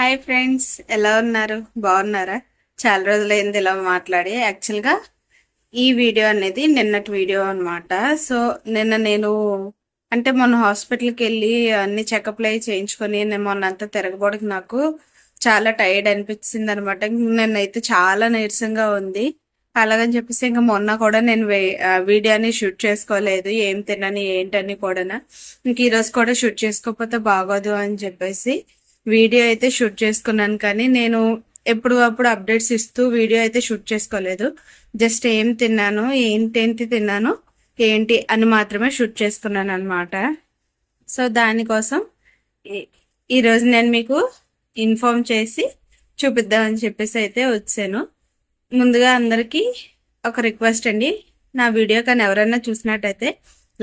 Hi friends, ఎలా ఉన్నారు? బాగున్నారా? చాలా రోజులైంది ఇలా మాట్లాడి. యాక్చువల్గా ఈ వీడియో అనేది నిన్నటి వీడియో అనమాట. సో నిన్న నేను అంటే మొన్న హాస్పిటల్కి వెళ్ళి అన్ని చెకప్లు అవి చేయించుకొని నేను మొన్న అంతా తిరగబోడికి నాకు చాలా టైర్డ్ అనిపించింది అనమాట. నిన్నైతే చాలా నీరసంగా ఉంది. అలాగని చెప్పేసి ఇంకా మొన్న కూడా నేను వీడియోని షూట్ చేసుకోలేదు, ఏం తినని ఏంటని కూడా. ఇంక ఈరోజు కూడా షూట్ చేసుకోకపోతే బాగోదు అని చెప్పేసి వీడియో అయితే షూట్ చేసుకున్నాను. కానీ నేను ఎప్పుడు అప్పుడు అప్డేట్స్ ఇస్తూ వీడియో అయితే షూట్ చేసుకోలేదు. జస్ట్ ఏం తిన్నాను, ఏంటి తిన్నాను, ఏంటి అని మాత్రమే షూట్ చేసుకున్నాను అనమాట. సో దానికోసం ఈరోజు నేను మీకు ఇన్ఫార్మ్ చేసి చూపిద్దామని చెప్పేసి అయితే వచ్చాను. ముందుగా అందరికీ ఒక రిక్వెస్ట్ అండి, నా వీడియో కానీ ఎవరైనా చూసినట్టయితే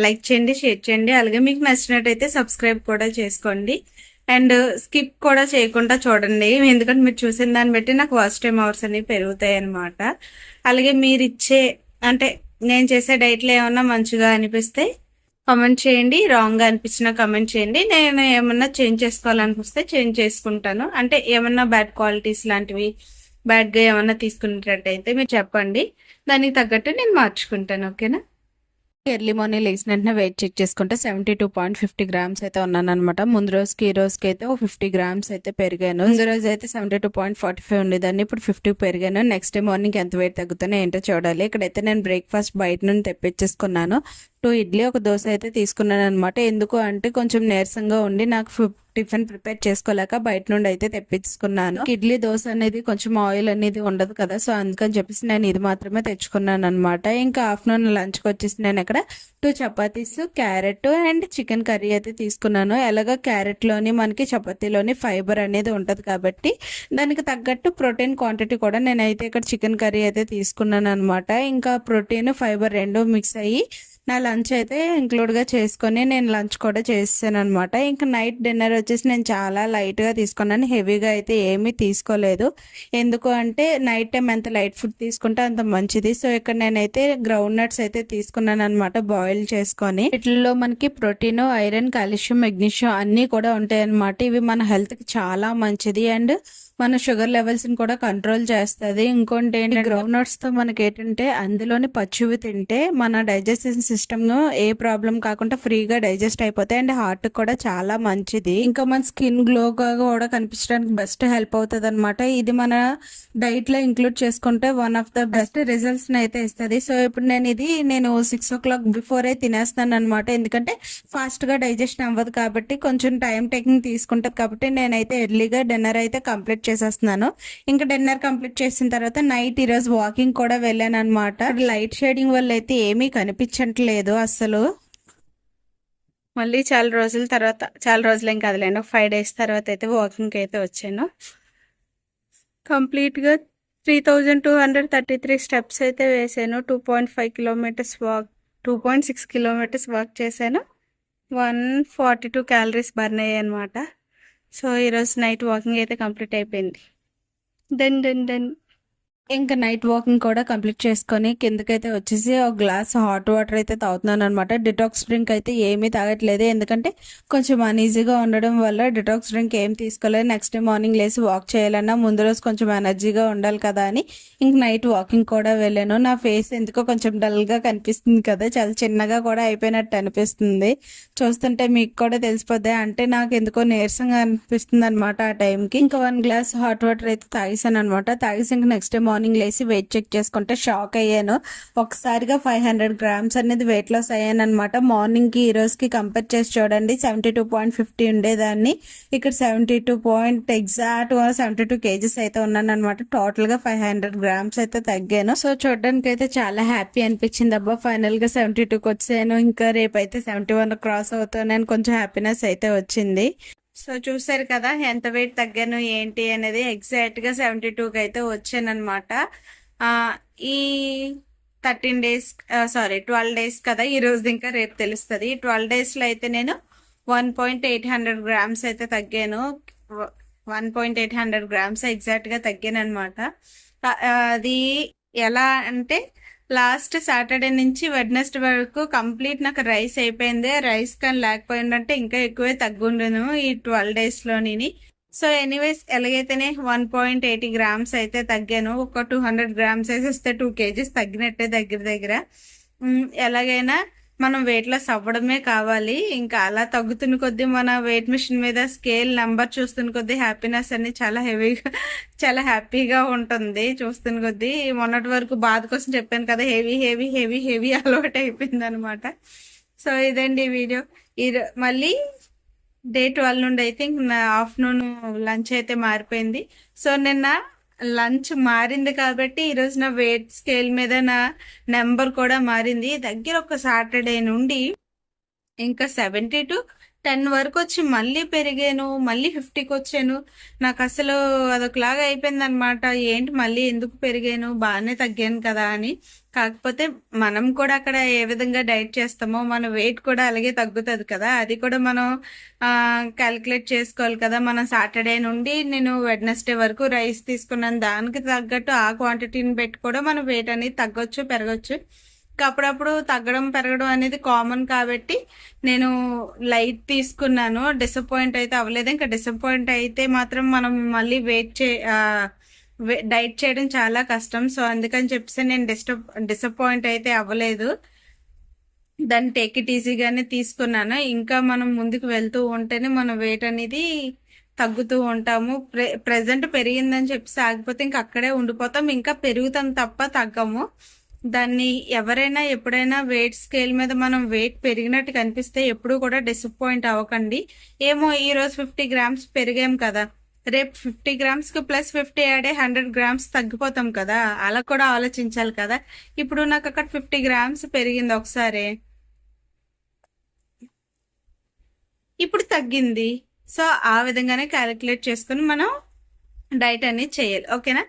లైక్ చేయండి, షేర్ చేయండి, అలాగే మీకు నచ్చినట్టయితే సబ్స్క్రైబ్ కూడా చేసుకోండి. అండ్ స్కిప్ కూడా చేయకుండా చూడండి, ఎందుకంటే మీరు చూసిన దాన్ని బట్టి నాకు వాచ్ టైమ్ అవర్స్ అనేవి పెరుగుతాయి అనమాట. అలాగే మీరు ఇచ్చే అంటే నేను చేసే డైట్లో ఏమన్నా మంచిగా అనిపిస్తే కామెంట్ చేయండి, రాంగ్గా అనిపించినా కామెంట్ చేయండి. నేను ఏమన్నా చేంజ్ చేసుకోవాలనిపిస్తే చేంజ్ చేసుకుంటాను. అంటే ఏమన్నా బ్యాడ్ క్వాలిటీస్ లాంటివి బ్యాడ్గా ఏమన్నా తీసుకునేటట్టయితే మీరు చెప్పండి, దానికి తగ్గట్టు నేను మార్చుకుంటాను. ఓకేనా? ఎర్లీ మార్నింగ్ లేచిన వెంటనే వెయిట్ చెక్ చేసుకుంటే 72.50 గ్రామ్స్ అయితే ఉన్నాను అనమాట. ముందు రోజుకి ఈ రోజుకి అయితే 50 గ్రామ్స్ అయితే పెరిగాను. ముందు రోజు అయితే 72.45 ఉండేదాన్ని, ఇప్పుడు 50 పెరిగాను. నెక్స్ట్ డే మార్నింగ్ ఎంత వెయిట్ తగ్గుతానో ఏంటో చూడాలి. ఇక్కడైతే నేను బ్రేక్ఫాస్ట్ బయట నుండి తెప్పించేసుకున్నాను. 2 ఇడ్లీ, ఒక దోశ అయితే తీసుకున్నాను అనమాట. ఎందుకు అంటే కొంచెం నీరసంగా ఉండి నాకు టిఫిన్ ప్రిపేర్ చేసుకోలేక బయట నుండి అయితే తెప్పించుకున్నాను. ఇడ్లీ దోశ అనేది కొంచెం ఆయిల్ అనేది ఉండదు కదా, సో అందుకని చెప్పేసి నేను ఇది మాత్రమే తెచ్చుకున్నాను అనమాట. ఇంకా ఆఫ్టర్నూన్ లంచ్కి వచ్చేసి నేను ఇక్కడ 2 chapatis, carrot and chicken curry అయితే తీసుకున్నాను. ఎలాగో క్యారెట్లోని మనకి చపాతీలోని ఫైబర్ అనేది ఉంటుంది కాబట్టి దానికి తగ్గట్టు ప్రోటీన్ క్వాంటిటీ కూడా నేనైతే ఇక్కడ చికెన్ కర్రీ అయితే తీసుకున్నాను అనమాట. ఇంకా ప్రోటీన్ ఫైబర్ రెండు మిక్స్ అయ్యి నా లంచ్ అయితే ఇంక్లూడ్గా చేసుకొని నేను లంచ్ కూడా చేసాను అనమాట. ఇంకా నైట్ డిన్నర్ వచ్చేసి నేను చాలా లైట్గా తీసుకున్నాను, హెవీగా అయితే ఏమీ తీసుకోలేదు. ఎందుకు అంటే నైట్ టైం ఎంత లైట్ ఫుడ్ తీసుకుంటే అంత మంచిది. సో ఇక్కడ నేనైతే గ్రౌండ్ నట్స్ అయితే తీసుకున్నాను అనమాట, బాయిల్ చేసుకొని. వీటిల్లో మనకి ప్రోటీన్, ఐరన్, కాల్షియం, మెగ్నీషియం అన్నీ కూడా ఉంటాయి అనమాట. ఇవి మన హెల్త్కి చాలా మంచిది అండ్ మన షుగర్ లెవెల్స్ ని కూడా కంట్రోల్ చేస్తుంది. ఇంకోటి ఏంటి, గ్రౌండ్ నట్స్ తో మనకి ఏంటంటే అందులోని పచ్చివి తింటే మన డైజెస్టివ్ సిస్టమ్ ఏ ప్రాబ్లం కాకుండా ఫ్రీగా డైజెస్ట్ అయిపోతాయి అండ్ హార్ట్ కూడా చాలా మంచిది. ఇంకా మన స్కిన్ గ్లోగా కూడా కనిపించడానికి బెస్ట్ హెల్ప్ అవుతుంది అనమాట. ఇది మన డైట్ లో ఇంక్లూడ్ చేసుకుంటే one of the best results అయితే ఇస్తుంది. సో ఇప్పుడు నేను 6 o'clock బిఫోరే తినేస్తాను అనమాట. ఎందుకంటే ఫాస్ట్ గా డైజెషన్ అవ్వదు కాబట్టి కొంచెం టైం టేకింగ్ తీసుకుంటది కాబట్టి నేనైతే ఎర్లీగా డిన్నర్ అయితే కంప్లీట్ చేసేస్తున్నాను. ఇంకా డిన్నర్ కంప్లీట్ చేసిన తర్వాత నైట్ ఈరోజు వాకింగ్ కూడా వెళ్ళాను అనమాట. లైట్ షేడింగ్ వల్ల అయితే ఏమీ కనిపించట్లేదు అసలు. మళ్ళీ చాలా రోజులేం కాదులేండి, ఒక 5 days తర్వాత అయితే వాకింగ్కి అయితే వచ్చాను. కంప్లీట్గా 3233 స్టెప్స్ అయితే వేసాను. 2.5 kilometers వాక్, 2.6 kilometers వాక్ చేశాను. 142 calories బర్న్ అయ్యాయి అనమాట. సో ఈరోజు నైట్ వాకింగ్ అయితే కంప్లీట్ అయిపోయింది. డన్ ఇంకా నైట్ వాకింగ్ కూడా కంప్లీట్ చేసుకొని కిందకైతే వచ్చేసి ఒక గ్లాస్ హాట్ వాటర్ అయితే తాగుతున్నాను అనమాట. డిటాక్స్ డ్రింక్ అయితే ఏమీ తాగట్లేదు, ఎందుకంటే కొంచెం అన్ఈజీగా ఉండడం వల్ల డిటాక్స్ డ్రింక్ ఏం తీసుకోలేదు. నెక్స్ట్ డే మార్నింగ్ లేసి వాక్ చేయాలన్నా ముందు రోజు కొంచెం ఎనర్జీగా ఉండాలి కదా అని ఇంక నైట్ వాకింగ్ కూడా వెళ్ళాను. నా ఫేస్ ఎందుకో కొంచెం డల్గా కనిపిస్తుంది కదా, చాలా చిన్నగా కూడా అయిపోయినట్టు అనిపిస్తుంది. చూస్తుంటే మీకు కూడా తెలిసిపోద్ది, అంటే నాకు ఎందుకో నీరసంగా అనిపిస్తుంది అనమాట ఆ టైంకి. ఇంకా 1 glass హాట్ వాటర్ అయితే తాగేసాను అనమాట. తాగేసి ఇంకా నెక్స్ట్ డే మార్నింగ్ లేసి వెయిట్ చెక్ చేసుకుంటే షాక్ అయ్యాను. ఒకసారిగా 500 grams అనేది వెయిట్ లాస్ అయ్యాను అనమాట. మార్నింగ్ కి ఈ రోజుకి కంపేర్ చేసి చూడండి, 72.50 ఉండేదాన్ని, ఇక్కడ 72 kgs అయితే ఉన్నాను అనమాట. టోటల్ గా 500 grams అయితే తగ్గాను. సో చూడడానికి అయితే చాలా హ్యాపీ అనిపించింది. అబ్బా ఫైనల్ గా 72కి వచ్చాను, ఇంకా రేపు అయితే 71 క్రాస్ అవుతానని కొంచెం హ్యాపీనెస్ అయితే వచ్చింది. సో చూసారు కదా ఎంత వెయిట్ తగ్గాను ఏంటి అనేది. ఎగ్జాక్ట్ గా 72కి అయితే వచ్చాను అనమాట. ఈ 12 days కదా, ఈ రోజు ఇంకా రేపు తెలుస్తుంది. 12 days లో అయితే నేను 1.800 grams అయితే తగ్గాను. 1.800 grams ఎగ్జాక్ట్ గా తగ్గాను అనమాట. అది ఎలా అంటే లాస్ట్ సాటర్డే నుంచి వెడ్నెస్డే వరకు కంప్లీట్ నాకు రైస్ అయిపోయింది. రైస్ కానీ లేకపోయిందంటే ఇంకా ఎక్కువే తగ్గుండను ఈ 12 days లోని. సో ఎనీవేస్ ఎలాగైతేనే 1.80 గ్రామ్స్ అయితే తగ్గాను. ఒక 200 గ్రామ్స్ వేసేస్తే 2 kgs తగ్గినట్టే దగ్గర దగ్గర. ఎలాగైనా మనం వెయిట్ లాస్ అవ్వడమే కావాలి. ఇంకా అలా తగ్గుతున్న కొద్దీ మన వెయిట్ మిషన్ మీద స్కేల్ నెంబర్ చూస్తున్న కొద్దీ హ్యాపీనెస్ అని చాలా హ్యాపీగా ఉంటుంది చూస్తున్న కొద్దీ. మొన్నటి వరకు బాధ కోసం చెప్పాను కదా, హెవీ హెవీ హెవీ హెవీ అలవాటు అయిపోయింది అనమాట. సో ఇదండి వీడియో. మళ్ళీ డే 12 నుండి అయితే నా ఆఫ్టర్నూన్ లంచ్ అయితే మారిపోయింది. సో నిన్న లంచ్ మారింది కాబట్టి ఈరోజు నా వెయిట్ స్కేల్ మీద నా నెంబర్ కూడా మారింది. దగ్గర ఒక సాటర్డే నుండి ఇంకా 70 to 10 వరకు వచ్చి మళ్ళీ పెరిగాను, మళ్ళీ 50కి వచ్చాను. నాకు అసలు అదొకలాగా అయిపోయింది అనమాట. ఏంటి మళ్ళీ ఎందుకు పెరిగాను, బాగానే తగ్గాను కదా అని. కాకపోతే మనం కూడా అక్కడ ఏ విధంగా డైట్ చేస్తామో మన వెయిట్ కూడా అలాగే తగ్గుతుంది కదా, అది కూడా మనం క్యాలిక్యులేట్ చేసుకోవాలి కదా. మన సాటర్డే నుండి నేను వెడ్నెస్డే వరకు రైస్ తీసుకున్నాను, దానికి తగ్గట్టు ఆ క్వాంటిటీని పెట్టి కూడా మన వెయిట్ అనేది తగ్గొచ్చు పెరగచ్చు. అప్పుడప్పుడు తగ్గడం పెరగడం అనేది కామన్ కాబట్టి నేను లైట్ తీసుకున్నాను. డిసప్పాయింట్ అయితే అవ్వలేదు. ఇంకా డిసప్పాయింట్ అయితే మాత్రం మనం మళ్ళీ డైట్ చేయడం చాలా కష్టం. సో అందుకని చెప్పేసి నేను డిసప్పాయింట్ అయితే అవ్వలేదు. దాన్ని టేక్ ఇట్ ఈజీగానే తీసుకున్నాను. ఇంకా మనం ముందుకు వెళ్తూ ఉంటేనే మన వెయిట్ అనేది తగ్గుతూ ఉంటాము. ప్రెజెంట్ పెరిగిందని చెప్పేసి ఆగిపోతే ఇంకా అక్కడే ఉండిపోతాం, ఇంకా పెరుగుతాం తప్ప తగ్గము. దాన్ని ఎవరైనా ఎప్పుడైనా వెయిట్ స్కేల్ మీద మనం వెయిట్ పెరిగినట్టు కనిపిస్తే ఎప్పుడు కూడా డిసప్పాయింట్ అవ్వకండి. ఏమో ఈరోజు 50 గ్రామ్స్ పెరిగాం కదా, రేపు 50 గ్రామ్స్కి ప్లస్ 50 యాడ్ 100 గ్రామ్స్ తగ్గిపోతాం కదా, అలా కూడా ఆలోచించాలి కదా. ఇప్పుడు నాకు అక్కడ 50 గ్రామ్స్ పెరిగింది ఒకసారి, ఇప్పుడు తగ్గింది. సో ఆ విధంగానే క్యాలిక్యులేట్ చేసుకుని మనం డైట్ అనేది చేయాలి. ఓకేనా.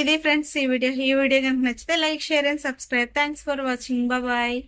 ఇది ఫ్రెండ్స్ ఈ వీడియో కనుక నచ్చితే like, share and subscribe. Thanks for watching. Bye.